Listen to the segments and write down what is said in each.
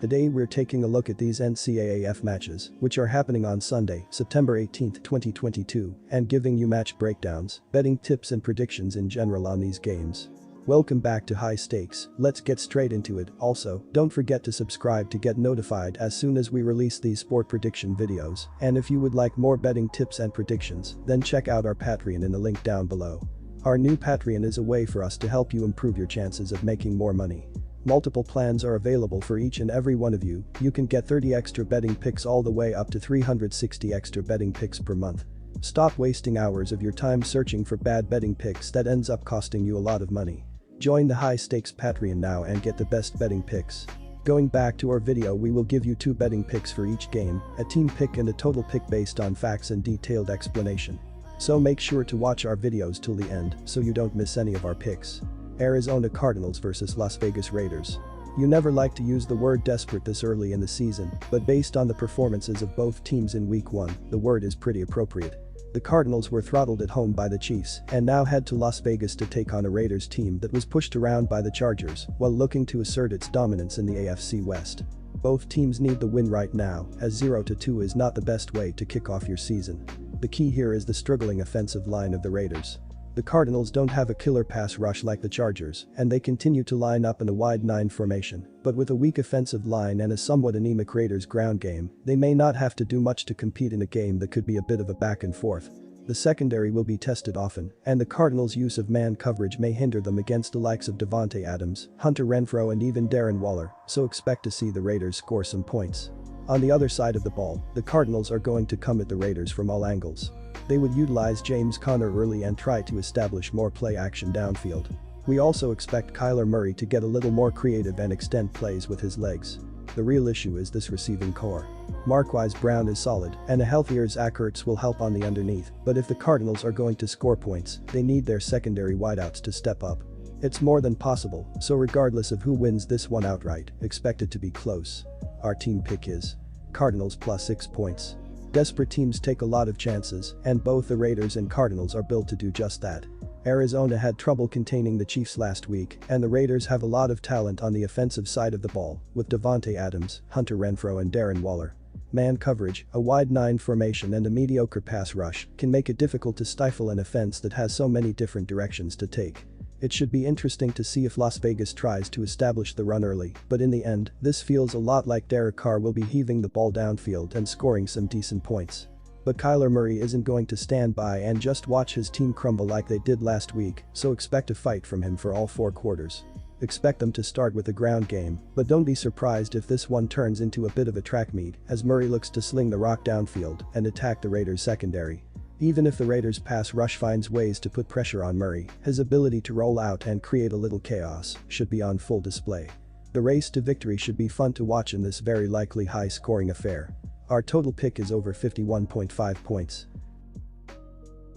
Today we're taking a look at these NCAAF matches, which are happening on Sunday, September 18, 2022, and giving you match breakdowns, betting tips and predictions in general on these games. Welcome back to High Stakes, let's get straight into it. Also, don't forget to subscribe to get notified as soon as we release these sport prediction videos, and if you would like more betting tips and predictions, then check out our Patreon in the link down below. Our new Patreon is a way for us to help you improve your chances of making more money. Multiple plans are available for each and every one of you. You can get 30 extra betting picks all the way up to 360 extra betting picks per month. Stop wasting hours of your time searching for bad betting picks that ends up costing you a lot of money. Join the High Stakes Patreon now and get the best betting picks. Going back to our video, we will give you 2 betting picks for each game, a team pick and a total pick based on facts and detailed explanation. So make sure to watch our videos till the end so you don't miss any of our picks. Arizona Cardinals vs Las Vegas Raiders. You never like to use the word desperate this early in the season, but based on the performances of both teams in Week 1, the word is pretty appropriate. The Cardinals were throttled at home by the Chiefs and now head to Las Vegas to take on a Raiders team that was pushed around by the Chargers while looking to assert its dominance in the AFC West. Both teams need the win right now, as 0-2 is not the best way to kick off your season. The key here is the struggling offensive line of the Raiders. The Cardinals don't have a killer pass rush like the Chargers, and they continue to line up in a wide 9 formation, but with a weak offensive line and a somewhat anemic Raiders ground game, they may not have to do much to compete in a game that could be a bit of a back and forth. The secondary will be tested often, and the Cardinals' use of man coverage may hinder them against the likes of Davante Adams, Hunter Renfrow and even Darren Waller, so expect to see the Raiders score some points. On the other side of the ball, the Cardinals are going to come at the Raiders from all angles. They would utilize James Conner early and try to establish more play action downfield. We also expect Kyler Murray to get a little more creative and extend plays with his legs. The real issue is this receiving core. Marquise Brown is solid, and a healthier Zach Ertz will help on the underneath, but if the Cardinals are going to score points, they need their secondary wideouts to step up. It's more than possible, so regardless of who wins this one outright, expect it to be close. Our team pick is Cardinals plus 6 points. Desperate teams take a lot of chances, and both the Raiders and Cardinals are built to do just that. Arizona had trouble containing the Chiefs last week, and the Raiders have a lot of talent on the offensive side of the ball, with Davante Adams, Hunter Renfrow and Darren Waller. Man coverage, a wide 9 formation and a mediocre pass rush can make it difficult to stifle an offense that has so many different directions to take. It should be interesting to see if Las Vegas tries to establish the run early, but in the end, this feels a lot like Derek Carr will be heaving the ball downfield and scoring some decent points. But Kyler Murray isn't going to stand by and just watch his team crumble like they did last week, so expect a fight from him for all 4 quarters. Expect them to start with a ground game, but don't be surprised if this one turns into a bit of a track meet as Murray looks to sling the rock downfield and attack the Raiders' secondary. Even if the Raiders' pass rush finds ways to put pressure on Murray, his ability to roll out and create a little chaos should be on full display. The race to victory should be fun to watch in this very likely high-scoring affair. Our total pick is over 51.5 points.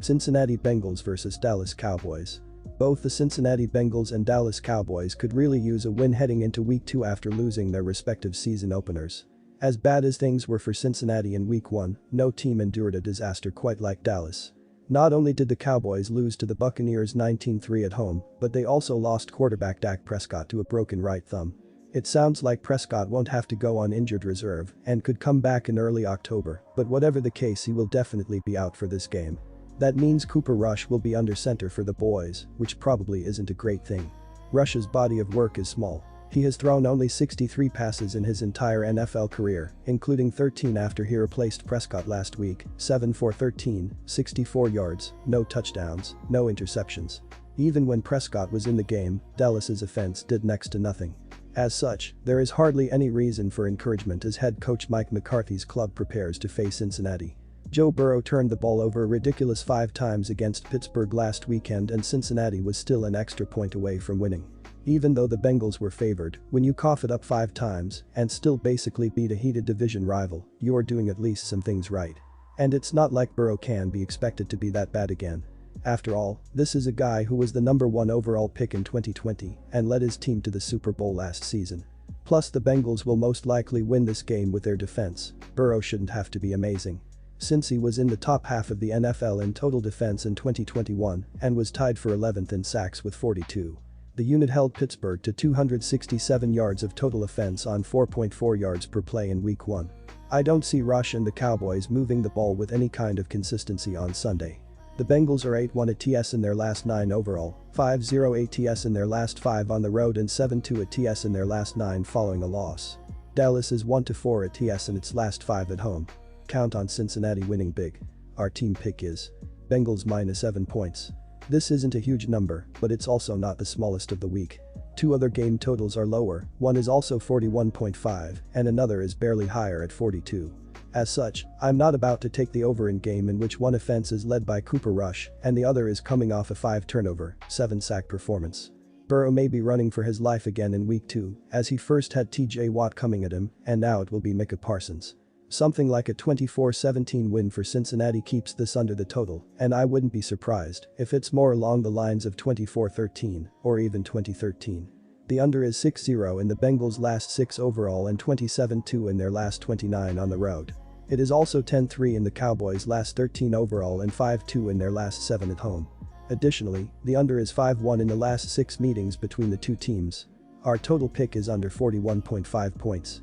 Cincinnati Bengals vs Dallas Cowboys. Both the Cincinnati Bengals and Dallas Cowboys could really use a win heading into Week 2 after losing their respective season openers. As bad as things were for Cincinnati in Week 1, no team endured a disaster quite like Dallas. Not only did the Cowboys lose to the Buccaneers 19-3 at home, but they also lost quarterback Dak Prescott to a broken right thumb. It sounds like Prescott won't have to go on injured reserve and could come back in early October, but whatever the case, he will definitely be out for this game. That means Cooper Rush will be under center for the boys, which probably isn't a great thing. Rush's body of work is small. He has thrown only 63 passes in his entire NFL career, including 13 after he replaced Prescott last week, 7 for 13, 64 yards, no touchdowns, no interceptions. Even when Prescott was in the game, Dallas's offense did next to nothing. As such, there is hardly any reason for encouragement as head coach Mike McCarthy's club prepares to face Cincinnati. Joe Burrow turned the ball over a ridiculous 5 times against Pittsburgh last weekend, and Cincinnati was still an extra point away from winning. Even though the Bengals were favored, when you cough it up 5 times and still basically beat a heated division rival, you are doing at least some things right. And it's not like Burrow can be expected to be that bad again. After all, this is a guy who was the number 1 overall pick in 2020 and led his team to the Super Bowl last season. Plus, the Bengals will most likely win this game with their defense. Burrow shouldn't have to be amazing. Since he was in the top half of the NFL in total defense in 2021 and was tied for 11th in sacks with 42. The unit held Pittsburgh to 267 yards of total offense on 4.4 yards per play in Week 1. I don't see Rush and the Cowboys moving the ball with any kind of consistency on Sunday. The Bengals are 8-1 ATS in their last 9 overall, 5-0 ATS in their last 5 on the road and 7-2 ATS in their last 9 following a loss. Dallas is 1-4 ATS in its last 5 at home. Count on Cincinnati winning big. Our team pick is Bengals -7 points. This isn't a huge number, but it's also not the smallest of the week. 2 other game totals are lower, one is also 41.5 and another is barely higher at 42. As such, I'm not about to take the over in game in which one offense is led by Cooper Rush and the other is coming off a 5-turnover, 7-sack performance. Burrow may be running for his life again in Week 2, as he first had TJ Watt coming at him and now it will be Micah Parsons. Something like a 24-17 win for Cincinnati keeps this under the total, and I wouldn't be surprised if it's more along the lines of 24-13 or even 20-13. The under is 6-0 in the Bengals' last 6 overall and 27-2 in their last 29 on the road. It is also 10-3 in the Cowboys' last 13 overall and 5-2 in their last 7 at home. Additionally, the under is 5-1 in the last 6 meetings between the two teams. Our total pick is under 41.5 points.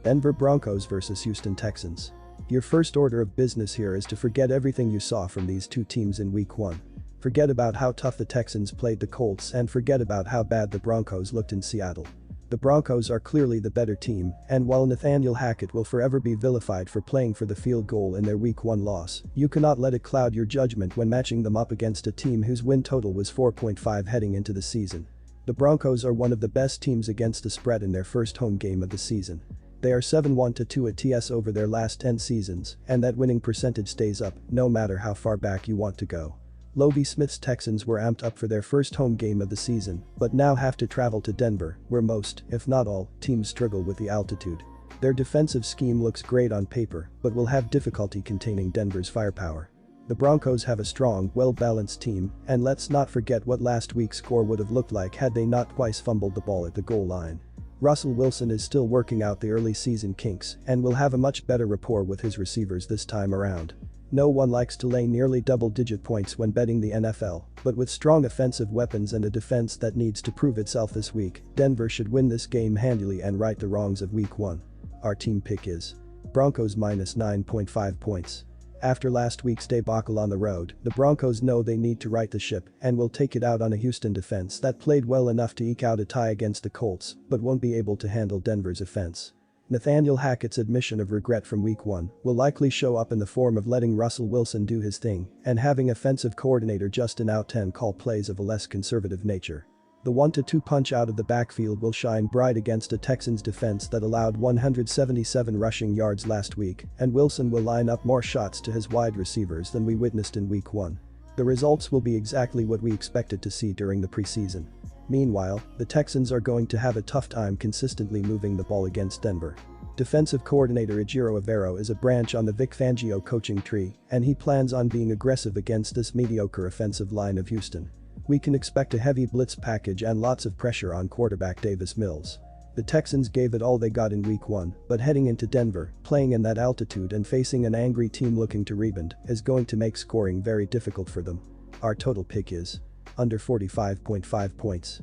Denver Broncos vs Houston Texans. Your first order of business here is to forget everything you saw from these two teams in Week 1. Forget about how tough the Texans played the Colts and forget about how bad the Broncos looked in Seattle. The Broncos are clearly the better team, and while Nathaniel Hackett will forever be vilified for playing for the field goal in their Week 1 loss, you cannot let it cloud your judgment when matching them up against a team whose win total was 4.5 heading into the season. The Broncos are one of the best teams against the spread in their first home game of the season. They are 7-1-2 ATS over their last 10 seasons, and that winning percentage stays up no matter how far back you want to go. Lovie Smith's Texans were amped up for their first home game of the season, but now have to travel to Denver, where most, if not all, teams struggle with the altitude. Their defensive scheme looks great on paper, but will have difficulty containing Denver's firepower. The Broncos have a strong, well-balanced team, and let's not forget what last week's score would have looked like had they not twice fumbled the ball at the goal line. Russell Wilson is still working out the early season kinks and will have a much better rapport with his receivers this time around. No one likes to lay nearly double-digit points when betting the NFL, but with strong offensive weapons and a defense that needs to prove itself this week, Denver should win this game handily and right the wrongs of Week 1. Our team pick is Broncos -9.5 points. After last week's debacle on the road, the Broncos know they need to right the ship and will take it out on a Houston defense that played well enough to eke out a tie against the Colts but won't be able to handle Denver's offense. Nathaniel Hackett's admission of regret from Week 1 will likely show up in the form of letting Russell Wilson do his thing and having offensive coordinator Justin Outten call plays of a less conservative nature. The 1-2 punch out of the backfield will shine bright against a Texans defense that allowed 177 rushing yards last week, and Wilson will line up more shots to his wide receivers than we witnessed in Week 1. The results will be exactly what we expected to see during the preseason. Meanwhile, the Texans are going to have a tough time consistently moving the ball against Denver. Defensive coordinator Ejiro Evero is a branch on the Vic Fangio coaching tree, and he plans on being aggressive against this mediocre offensive line of Houston. We can expect a heavy blitz package and lots of pressure on quarterback Davis Mills. The Texans gave it all they got in Week 1, but heading into Denver, playing in that altitude and facing an angry team looking to rebound is going to make scoring very difficult for them. Our total pick is under 45.5 points.